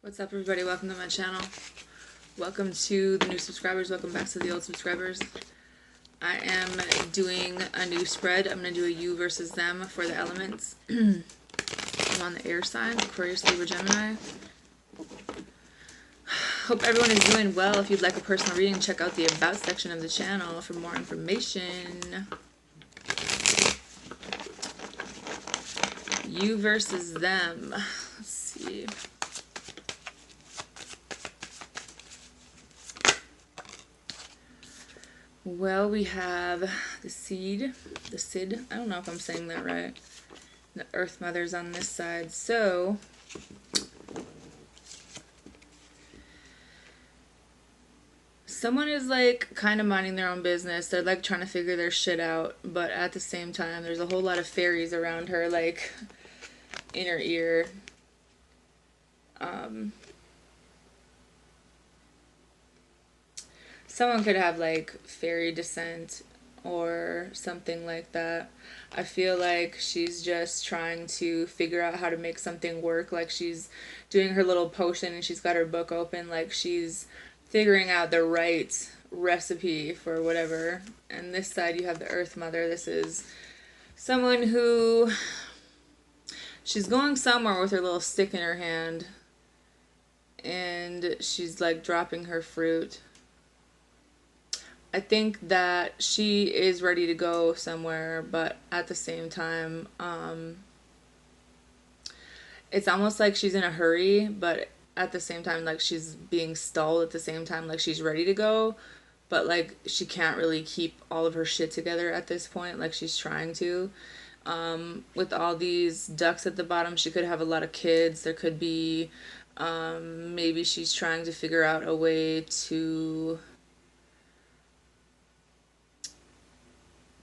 What's up, everybody? Welcome to my channel. Welcome to the new subscribers. Welcome back to the old subscribers. I am doing a new spread. I'm going to do a you versus them for the elements. I'm on the air signs, Aquarius, Libra, Gemini. Hope everyone is doing well. If you'd like a personal reading, check out the About section of the channel for more information. You versus them. Let's see. Well, we have the Sid. I don't know if I'm saying that right. The Earth Mother's on this side. So, someone is like kind of minding their own business. They're like trying to figure their shit out. But at the same time, there's a whole lot of fairies around her, like in her ear. Someone could have like fairy descent or something like that. I feel like she's just trying to figure out how to make something work. Like she's doing her little potion and she's got her book open. Like she's figuring out the right recipe for whatever. And this side you have the Earth Mother. This is someone who, she's going somewhere with her little stick in her hand. And she's like dropping her fruit. I think that she is ready to go somewhere, but at the same time, it's almost like she's in a hurry, but at the same time, like she's being stalled at the same time, like she's ready to go, but like she can't really keep all of her shit together at this point, like she's trying to. With all these ducks at the bottom, she could have a lot of kids. There could be, maybe she's trying to figure out a way to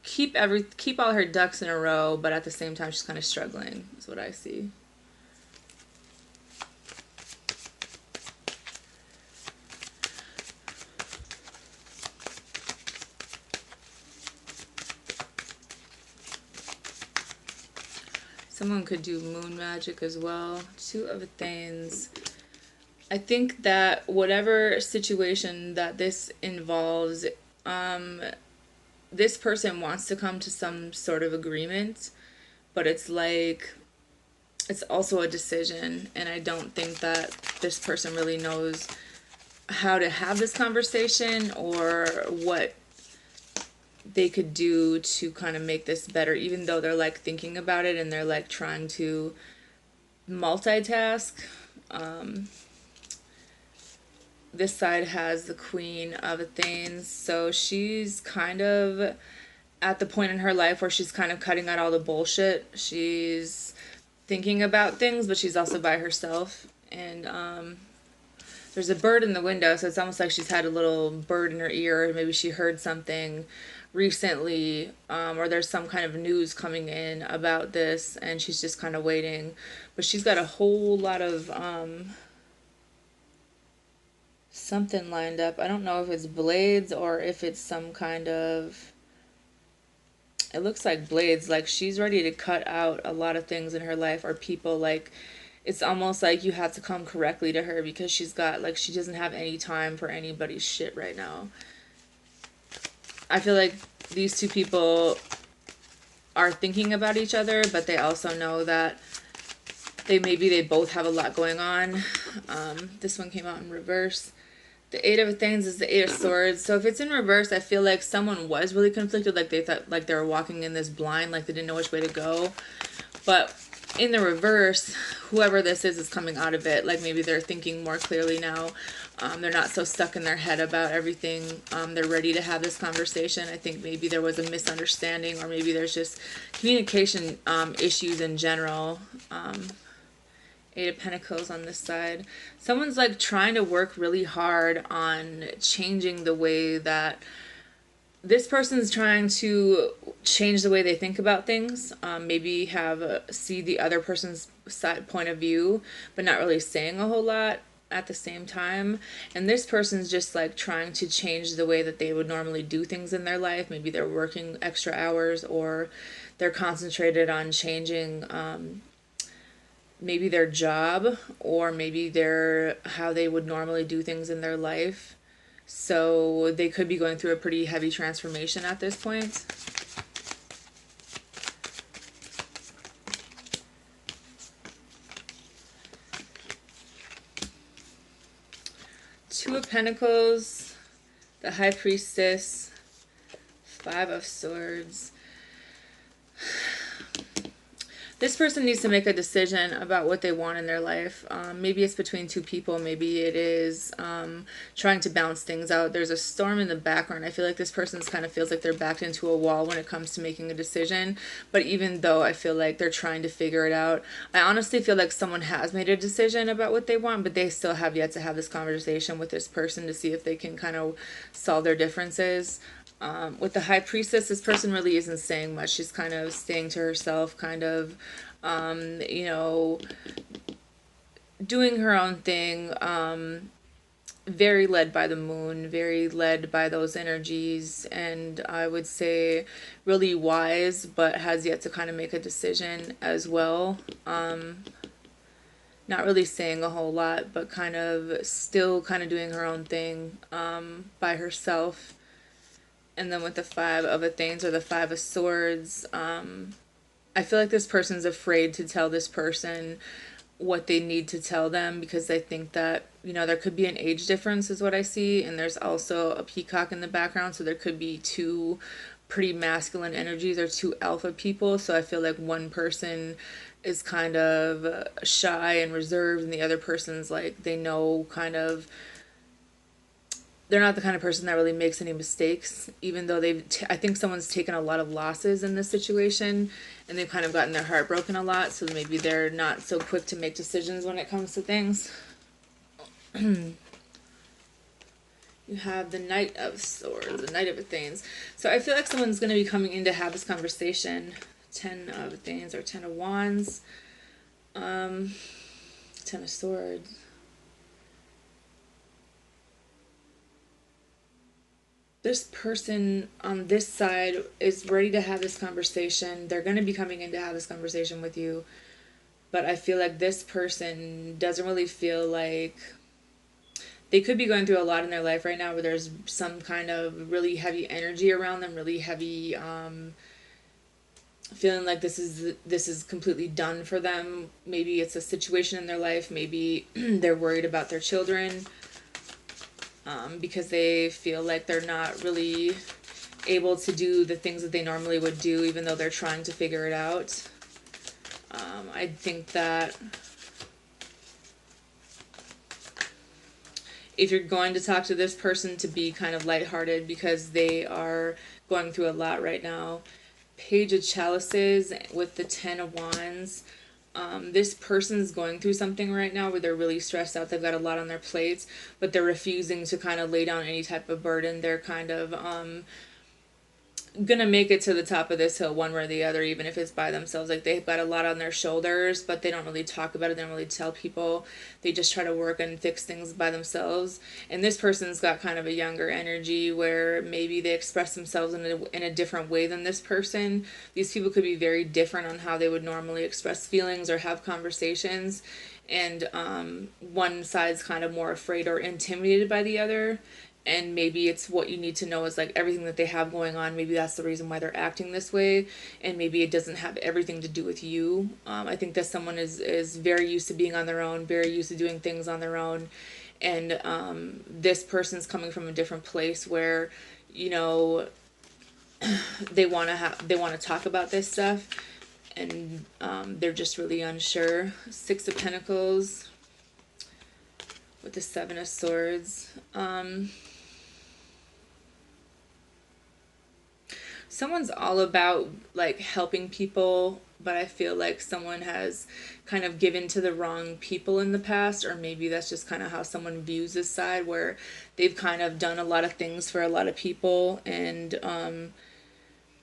keep all her ducks in a row, but at the same time she's kind of struggling, is what I see. Someone could do moon magic as well. Two of Athens. I think that whatever situation that this involves, this person wants to come to some sort of agreement, but it's like, it's also a decision, and I don't think that this person really knows how to have this conversation or what they could do to kind of make this better, even though they're like thinking about it and they're like trying to multitask. This side has the Queen of Athens, so she's kind of at the point in her life where she's kind of cutting out all the bullshit. She's thinking about things, but she's also by herself. And there's a bird in the window, so it's almost like she's had a little bird in her ear, or maybe she heard something recently, or there's some kind of news coming in about this, and she's just kind of waiting. But she's got a whole lot of something lined up. I don't know if it's blades or if it's some kind of, it looks like blades. Like she's ready to cut out a lot of things in her life or people. Like it's almost like you have to come correctly to her because she's got, like, she doesn't have any time for anybody's shit right now. I feel like these two people are thinking about each other, but they also know that they both have a lot going on. This one came out in reverse. The Eight of Athens is the Eight of Swords. So if it's in reverse, I feel like someone was really conflicted. Like they thought, like they were walking in this blind, like they didn't know which way to go. But in the reverse, whoever this is coming out of it. Like maybe they're thinking more clearly now. They're not so stuck in their head about everything. They're ready to have this conversation. I think maybe there was a misunderstanding, or maybe there's just communication issues in general. Eight of Pentacles on this side. Someone's like trying to work really hard on changing the way that this person's trying to change the way they think about things. Maybe see the other person's side point of view, but not really saying a whole lot at the same time. And this person's just like trying to change the way that they would normally do things in their life. Maybe they're working extra hours, or they're concentrated on changing maybe their job, or maybe their how they would normally do things in their life. So they could be going through a pretty heavy transformation at this point. Two of Pentacles, the High Priestess, Five of Swords. This person needs to make a decision about what they want in their life. Maybe it's between two people. Maybe it is trying to balance things out. There's a storm in the background. I feel like this person kind of feels like they're backed into a wall when it comes to making a decision. But even though I feel like they're trying to figure it out, I honestly feel like someone has made a decision about what they want, but they still have yet to have this conversation with this person to see if they can kind of solve their differences. With the High Priestess, this person really isn't saying much. She's kind of staying to herself, kind of, you know, doing her own thing. Very led by the moon, very led by those energies, and I would say really wise, but has yet to kind of make a decision as well. Not really saying a whole lot, but kind of still kind of doing her own thing by herself. And then with the Five of Athens or the Five of Swords, I feel like this person's afraid to tell this person what they need to tell them, because I think that, you know, there could be an age difference is what I see. And there's also a peacock in the background. So there could be two pretty masculine energies or two alpha people. So I feel like one person is kind of shy and reserved, and the other person's like, they know kind of, they're not the kind of person that really makes any mistakes, even though I think someone's taken a lot of losses in this situation, and they've kind of gotten their heart broken a lot, so maybe they're not so quick to make decisions when it comes to things. You have the Knight of Swords, the Knight of Athens. So I feel like someone's going to be coming in to have this conversation. 10 of Athens or 10 of Wands. 10 of Swords. This person on this side is ready to have this conversation. They're going to be coming in to have this conversation with you. But I feel like this person doesn't really feel like, they could be going through a lot in their life right now where there's some kind of really heavy energy around them, really heavy feeling like this is completely done for them. Maybe it's a situation in their life. Maybe they're worried about their children. Because they feel like they're not really able to do the things that they normally would do, even though they're trying to figure it out. I think that if you're going to talk to this person, to be kind of lighthearted, because they are going through a lot right now. Page of Chalices with the 10 of Wands. This person's going through something right now where they're really stressed out. They've got a lot on their plates, but they're refusing to kind of lay down any type of burden. They're kind of gonna make it to the top of this hill one way or the other, even if it's by themselves. Like, they've got a lot on their shoulders, but they don't really talk about it. They don't really tell people. They just try to work and fix things by themselves. And this person's got kind of a younger energy where maybe they express themselves in a different way than this person. These people could be very different on how they would normally express feelings or have conversations. And one side's kind of more afraid or intimidated by the other. And maybe it's what you need to know is like everything that they have going on. Maybe that's the reason why they're acting this way, and maybe it doesn't have everything to do with you. I think that someone is very used to being on their own, very used to doing things on their own, and this person's coming from a different place where, you know, they want to talk about this stuff, and they're just really unsure. Six of Pentacles with the Seven of Swords. Someone's all about like helping people, but I feel like someone has kind of given to the wrong people in the past, or maybe that's just kind of how someone views this side, where they've kind of done a lot of things for a lot of people. And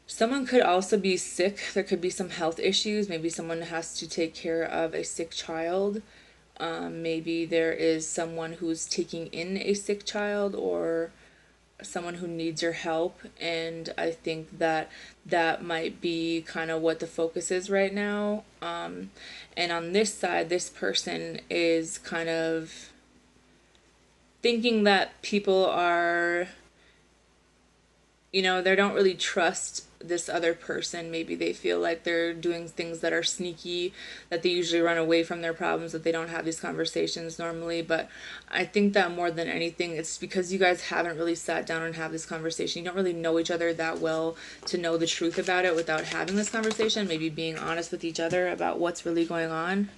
someone could also be sick. There could be some health issues. Maybe someone has to take care of a sick child. Maybe there is someone who's taking in a sick child, or someone who needs your help, and I think that that might be kind of what the focus is right now. And on this side, this person is kind of thinking that people are, they don't really trust this other person. Maybe they feel like they're doing things that are sneaky, that they usually run away from their problems, that they don't have these conversations normally. But I think that more than anything, it's because you guys haven't really sat down and have this conversation. You don't really know each other that well to know the truth about it without having this conversation, maybe being honest with each other about what's really going on.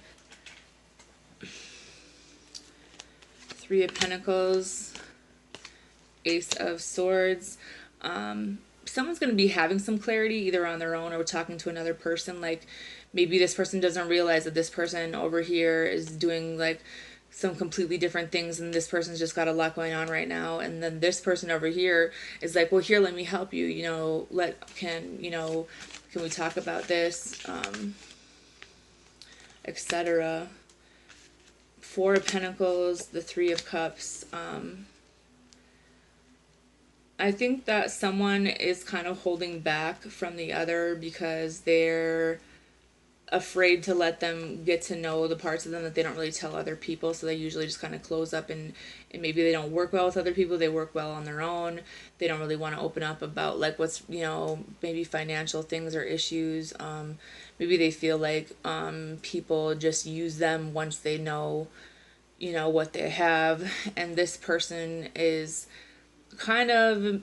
Three of Pentacles, Ace of Swords. Someone's going to be having some clarity either on their own or talking to another person. Like maybe this person doesn't realize that this person over here is doing like some completely different things, and this person's just got a lot going on right now. And then this person over here is like, well, here, let me help you. Can we talk about this, etc. Four of Pentacles, the Three of Cups. I think that someone is kind of holding back from the other because they're afraid to let them get to know the parts of them that they don't really tell other people. So they usually just kind of close up, and maybe they don't work well with other people. They work well on their own. They don't really want to open up about like what's, maybe financial things or issues. Maybe they feel like people just use them once they know, what they have. And this person is kind of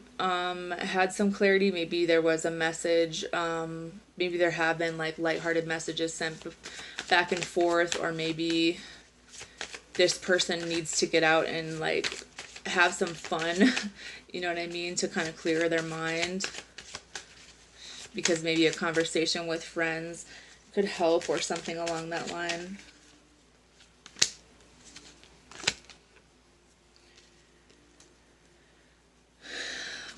had some clarity. Maybe there was a message, maybe there have been like lighthearted messages sent back and forth, or maybe this person needs to get out and like have some fun, you know what I mean, to kind of clear their mind, because maybe a conversation with friends could help or something along that line.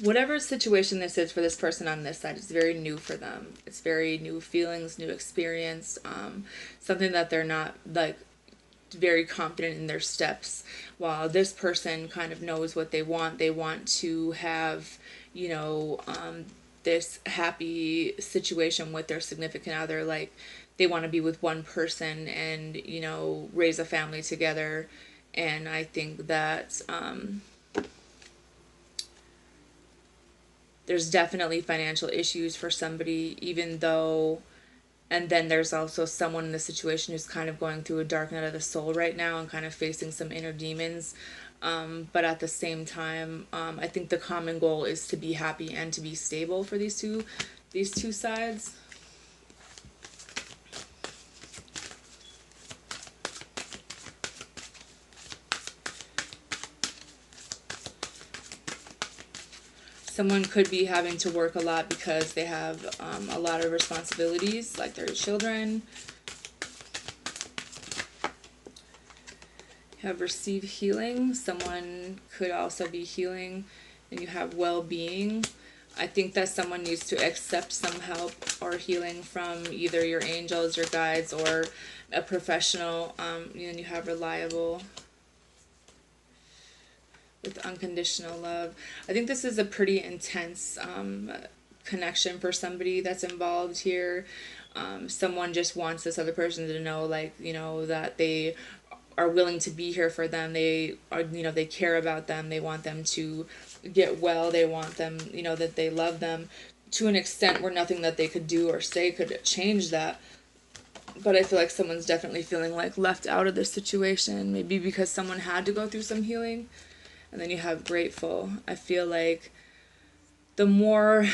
Whatever situation this is for this person on this side, it's very new for them. It's very new feelings, new experience, something that they're not like very confident in their steps. While this person kind of knows what they want. They want to have, this happy situation with their significant other. Like they want to be with one person and, raise a family together. And I think that, there's definitely financial issues for somebody, even though, and then there's also someone in the situation who's kind of going through a dark night of the soul right now and kind of facing some inner demons. But at the same time, I think the common goal is to be happy and to be stable for these two sides. Someone could be having to work a lot because they have a lot of responsibilities, like their children. You have receive healing. Someone could also be healing. And you have well-being. I think that someone needs to accept some help or healing from either your angels, your guides, or a professional. And you have reliable with unconditional love. I think this is a pretty intense connection for somebody that's involved here. Someone just wants this other person to know, like, that they are willing to be here for them. They are, they care about them. They want them to get well. They want them, that they love them to an extent where nothing that they could do or say could change that. But I feel like someone's definitely feeling like left out of this situation, maybe because someone had to go through some healing. And then you have grateful. I feel like the more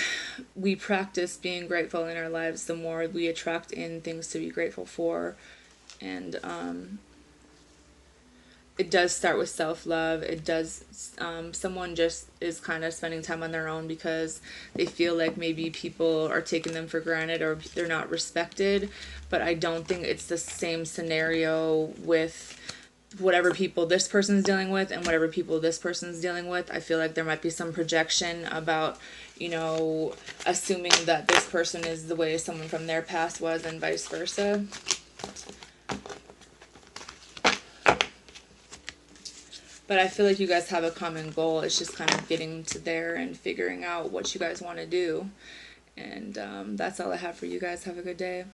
we practice being grateful in our lives, the more we attract in things to be grateful for. And it does start with self-love. It does, someone just is kind of spending time on their own because they feel like maybe people are taking them for granted or they're not respected. But I don't think it's the same scenario with whatever people this person's dealing with and whatever people this person's dealing with. I feel like there might be some projection about, assuming that this person is the way someone from their past was and vice versa. But I feel like you guys have a common goal. It's just kind of getting to there and figuring out what you guys want to do. And that's all I have for you guys. Have a good day.